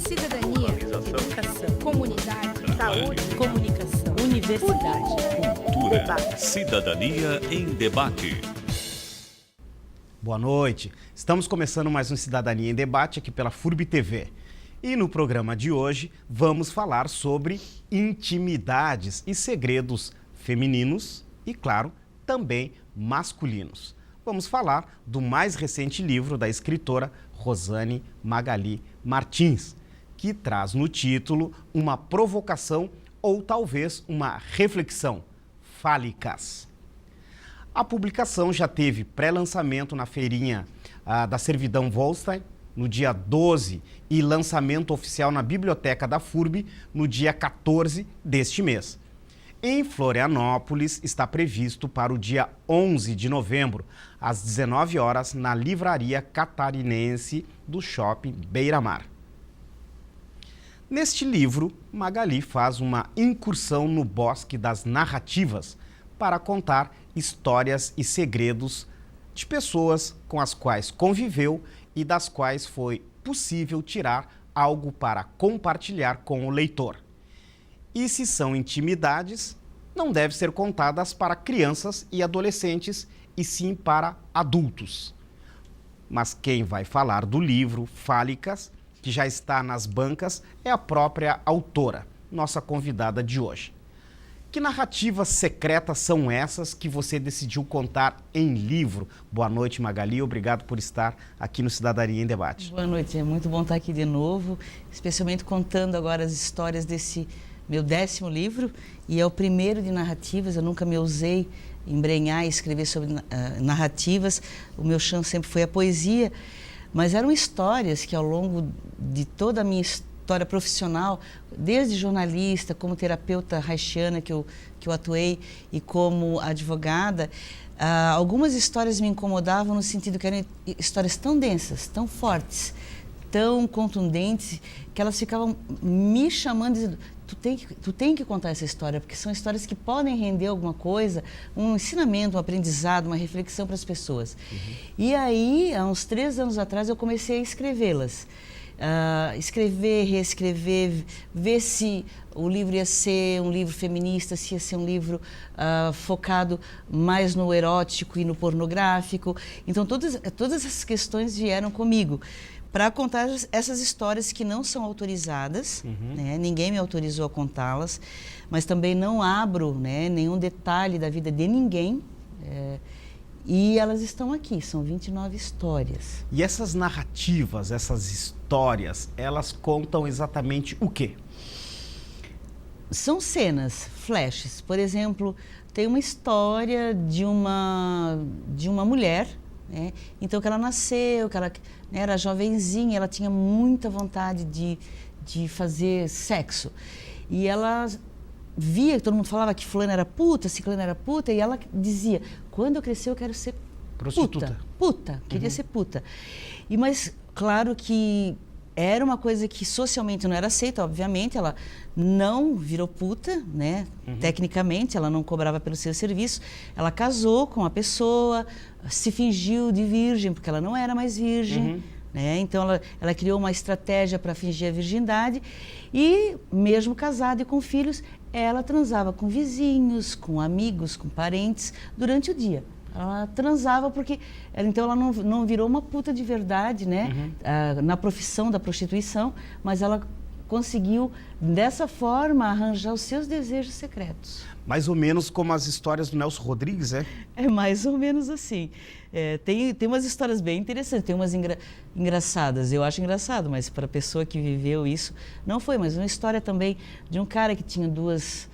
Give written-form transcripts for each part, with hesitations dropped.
cidadania, educação, comunidade, saúde, comunicação, universidade, cultura, debate. Cidadania em Debate. Boa noite. Estamos começando mais um Cidadania em Debate aqui pela FURB TV. E no programa de hoje vamos falar sobre intimidades e segredos femininos e, claro, também masculinos. Vamos falar do mais recente livro da escritora Rosane Magali Martins, que traz no título uma provocação ou talvez uma reflexão, Fálicas. A publicação já teve pré-lançamento na feirinha da Servidão Volstein no dia 12 e lançamento oficial na Biblioteca da FURB no dia 14 deste mês. Em Florianópolis está previsto para o dia 11 de novembro, às 19 horas, na Livraria Catarinense do Shopping Beira Mar. Neste livro, Magali faz uma incursão no bosque das narrativas para contar histórias e segredos de pessoas com as quais conviveu e das quais foi possível tirar algo para compartilhar com o leitor. E se são intimidades, não devem ser contadas para crianças e adolescentes, e sim para adultos. Mas quem vai falar do livro Fálicas, que já está nas bancas, é a própria autora, nossa convidada de hoje. Que narrativas secretas são essas que você decidiu contar em livro? Boa noite, Magali. Obrigado por estar aqui no Cidadania em Debate. Boa noite. É muito bom estar aqui de novo, especialmente contando agora as histórias desse meu 10º livro, e é o primeiro de narrativas. Eu nunca me ousei embrenhar e escrever sobre narrativas. O meu chão sempre foi a poesia, mas eram histórias que ao longo de toda a minha história profissional, desde jornalista, como terapeuta haitiana que eu atuei e como advogada, algumas histórias me incomodavam no sentido que eram histórias tão densas, tão fortes, tão contundentes, que elas ficavam me chamando, dizendo: tu tem que contar essa história, porque são histórias que podem render alguma coisa, um ensinamento, um aprendizado, uma reflexão para as pessoas. E aí, há uns 3 anos atrás, eu comecei a escrevê-las. Escrever, reescrever, ver se o livro ia ser um livro feminista, se ia ser um livro focado mais no erótico e no pornográfico. Então, todas essas questões vieram comigo para contar essas histórias que não são autorizadas, né? Ninguém me autorizou a contá-las, mas também não abro, né, nenhum detalhe da vida de ninguém, e elas estão aqui, são 29 histórias. E essas narrativas, essas histórias, elas contam exatamente o quê? São cenas, flashes. Por exemplo, tem uma história de uma mulher, né? Então, que ela nasceu, que ela, né, era jovenzinha, ela tinha muita vontade de fazer sexo. E ela via que todo mundo falava que fulana era puta, ciclana era puta, e ela dizia: quando eu crescer eu quero ser prostituta. Puta, queria ser puta. Mas, claro que era uma coisa que socialmente não era aceita, obviamente. Ela não virou puta, né? Tecnicamente, ela não cobrava pelo seu serviço. Ela casou com uma pessoa, se fingiu de virgem, porque ela não era mais virgem. Né? Então, ela criou uma estratégia para fingir a virgindade. E, mesmo casada e com filhos, ela transava com vizinhos, com amigos, com parentes, durante o dia. Ela transava porque, então, ela não virou uma puta de verdade, né? Na profissão da prostituição, mas ela conseguiu, dessa forma, arranjar os seus desejos secretos. Mais ou menos como as histórias do Nelson Rodrigues, é? É mais ou menos assim. Tem umas histórias bem interessantes, tem umas engraçadas. Eu acho engraçado, mas para a pessoa que viveu isso, não foi. Mas uma história também de um cara que tinha duas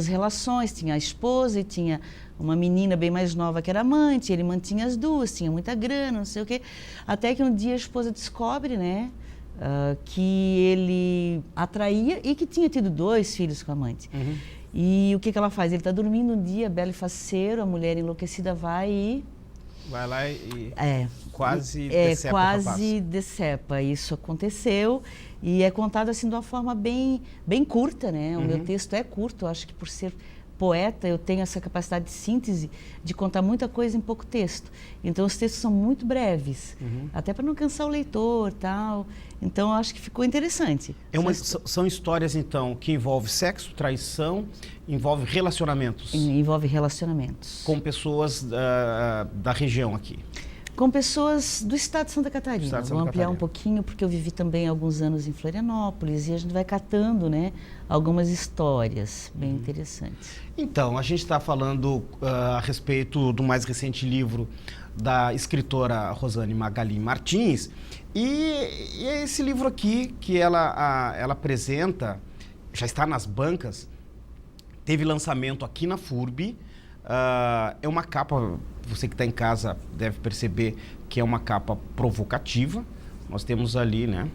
relações, tinha a esposa e tinha uma menina bem mais nova que era amante, ele mantinha as duas, tinha muita grana, não sei o quê. Até que um dia a esposa descobre, né, que ele atraía e que tinha tido 2 filhos com a amante. E o que ela faz? Ele está dormindo um dia, belo e faceiro, a mulher enlouquecida vai lá e quase decepa quase decepa. Isso aconteceu e é contado assim de uma forma bem curta, né? O meu texto é curto, eu acho que por ser poeta, eu tenho essa capacidade de síntese de contar muita coisa em pouco texto. Então, os textos são muito breves, até para não cansar o leitor, tal. Então, eu acho que ficou interessante. São histórias, então, que envolvem sexo, traição, envolve relacionamentos. Envolve relacionamentos. Com pessoas da região aqui. Com pessoas do estado de Santa Catarina. Vou ampliar um pouquinho, porque eu vivi também alguns anos em Florianópolis e a gente vai catando, né, algumas histórias bem interessantes. Então, a gente está falando a respeito do mais recente livro da escritora Rosane Magalhães Martins, e esse livro aqui que ela apresenta, já está nas bancas, teve lançamento aqui na FURB. É uma capa, você que está em casa deve perceber que é uma capa provocativa. Nós temos ali, né,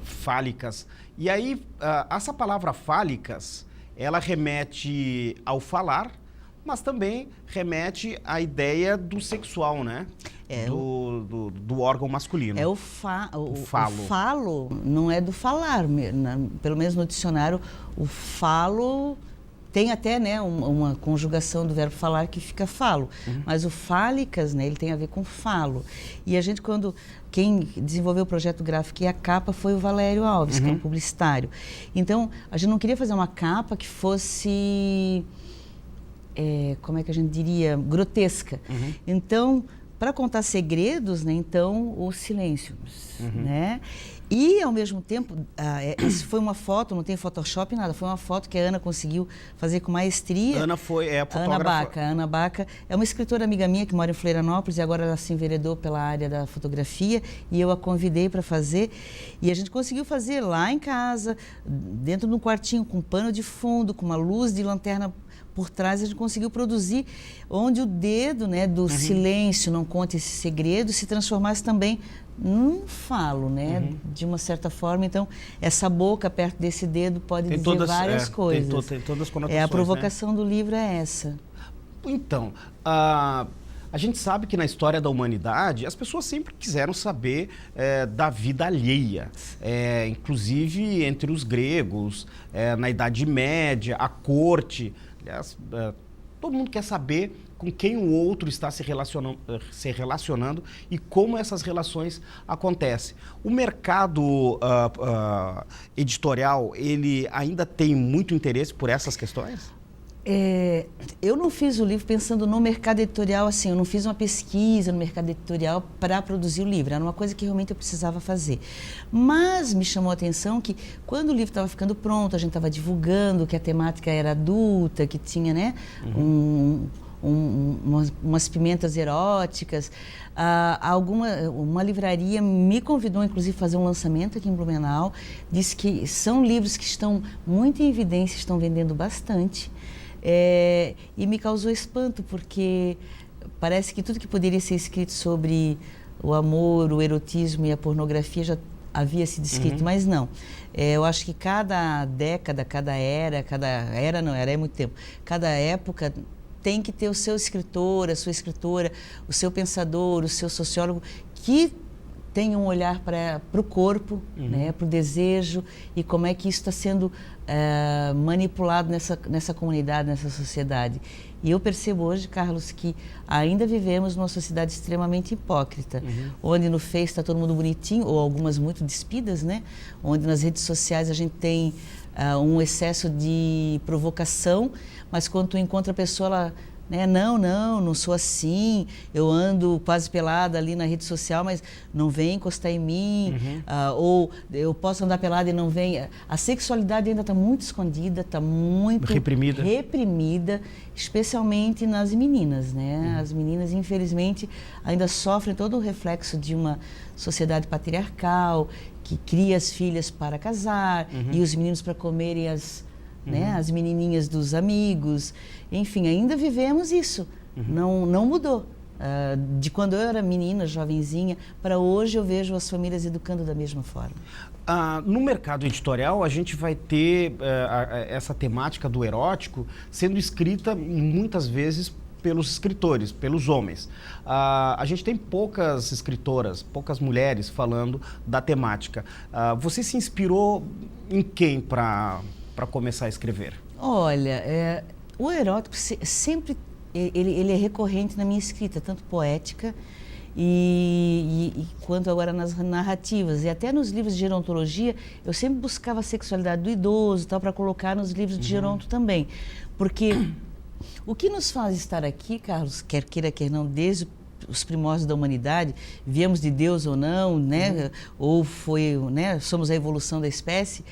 fálicas. E aí, essa palavra fálicas, ela remete ao falar, mas também remete à ideia do sexual, né? Do órgão masculino. É o falo. O falo não é do falar, pelo menos no dicionário, o falo... Tem até, né, uma conjugação do verbo falar que fica falo, mas o fálicas, né, ele tem a ver com falo. E a gente, quem desenvolveu o projeto gráfico e a capa foi o Valério Alves, que é um publicitário. Então, a gente não queria fazer uma capa que fosse, como é que a gente diria, grotesca. Então, para contar segredos, né, então, o silêncio, né? E, ao mesmo tempo, isso foi uma foto, não tem Photoshop, nada, foi uma foto que a Ana conseguiu fazer com maestria. Ana foi, a fotógrafa. Ana Baca é uma escritora amiga minha que mora em Florianópolis e agora ela se enveredou pela área da fotografia e eu a convidei para fazer. E a gente conseguiu fazer lá em casa, dentro de um quartinho com um pano de fundo, com uma luz de lanterna por trás, a gente conseguiu produzir onde o dedo, né, do silêncio, não conta esse segredo, se transformasse também num falo, né, de uma certa forma. Então, essa boca perto desse dedo pode dizer várias coisas. Tem todas as conotações, a provocação, né, do livro é essa. Então, a gente sabe que na história da humanidade as pessoas sempre quiseram saber da vida alheia, inclusive entre os gregos, na Idade Média, a corte. Aliás, todo mundo quer saber com quem o outro está se relacionando e como essas relações acontecem. O mercado editorial, ele ainda tem muito interesse por essas questões? Eu não fiz o livro pensando no mercado editorial, assim, eu não fiz uma pesquisa no mercado editorial para produzir o livro, era uma coisa que realmente eu precisava fazer. Mas me chamou a atenção que quando o livro estava ficando pronto, a gente estava divulgando que a temática era adulta, que tinha, né, umas pimentas eróticas. Uma livraria me convidou, inclusive, a fazer um lançamento aqui em Blumenau, disse que são livros que estão muito em evidência, estão vendendo bastante. E me causou espanto, porque parece que tudo que poderia ser escrito sobre o amor, o erotismo e a pornografia já havia sido escrito, mas não. Eu acho que cada década, cada era não, era muito tempo, cada época tem que ter o seu escritor, a sua escritora, o seu pensador, o seu sociólogo, que tem um olhar para o corpo, né, para o desejo e como é que isso está sendo manipulado nessa comunidade, nessa sociedade. E eu percebo hoje, Carlos, que ainda vivemos numa sociedade extremamente hipócrita, onde no Face está todo mundo bonitinho, ou algumas muito despidas, né? Onde nas redes sociais a gente tem um excesso de provocação, mas quando tu encontra a pessoa, ela... né? Não sou assim, eu ando quase pelada ali na rede social, mas não vem encostar em mim, ou eu posso andar pelada e não vem. A sexualidade ainda está muito escondida, está muito reprimida, especialmente nas meninas, né? As meninas, infelizmente, ainda sofrem todo o reflexo de uma sociedade patriarcal, que cria as filhas para casar e os meninos para comerem né, as menininhas dos amigos. Enfim, ainda vivemos isso. Não mudou. De quando eu era menina, jovenzinha, para hoje eu vejo as famílias educando da mesma forma. No mercado editorial, a gente vai ter essa temática do erótico sendo escrita muitas vezes pelos escritores, pelos homens. A gente tem poucas escritoras, poucas mulheres falando da temática. Você se inspirou em quem para começar a escrever? Olha, O erótico sempre, ele é recorrente na minha escrita, tanto poética e quanto agora nas narrativas. E até nos livros de gerontologia, eu sempre buscava a sexualidade do idoso e tal, para colocar nos livros de geronto também. Porque o que nos faz estar aqui, Carlos, quer queira, quer não, desde os primórdios da humanidade, viemos de Deus ou não, né? Ou foi, né? Somos a evolução da espécie,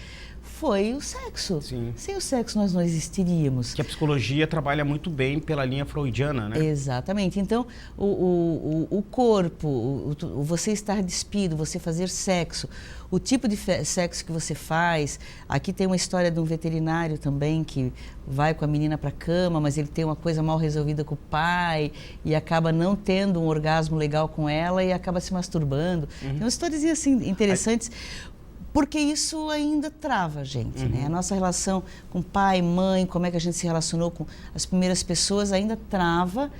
foi o sexo. Sim. Sem o sexo nós não existiríamos. Que a psicologia trabalha muito bem pela linha freudiana, né? Exatamente. Então, o corpo, você estar despido, você fazer sexo, o tipo de sexo que você faz. Aqui tem uma história de um veterinário também que vai com a menina para a cama, mas ele tem uma coisa mal resolvida com o pai e acaba não tendo um orgasmo legal com ela e acaba se masturbando. Tem umas histórias assim interessantes. Porque isso ainda trava a gente, né? A nossa relação com pai, mãe, como é que a gente se relacionou com as primeiras pessoas ainda trava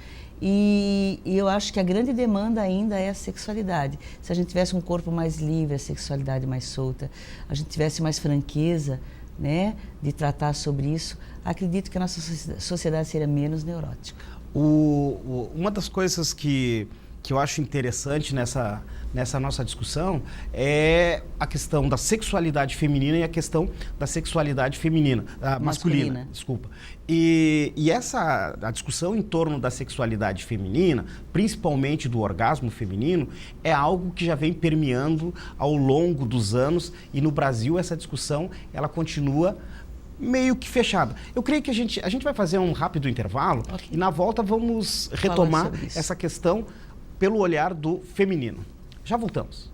e eu acho que a grande demanda ainda é a sexualidade. Se a gente tivesse um corpo mais livre, a sexualidade mais solta, a gente tivesse mais franqueza, né, de tratar sobre isso, acredito que a nossa sociedade seria menos neurótica. Uma das coisas que eu acho interessante nessa nossa discussão é a questão da sexualidade feminina e a questão da sexualidade masculina. Desculpa. E a discussão em torno da sexualidade feminina, principalmente do orgasmo feminino, é algo que já vem permeando ao longo dos anos e no Brasil essa discussão ela continua meio que fechada. Eu creio que a gente vai fazer um rápido intervalo e na volta vamos retomar essa questão pelo olhar do feminino. Já voltamos.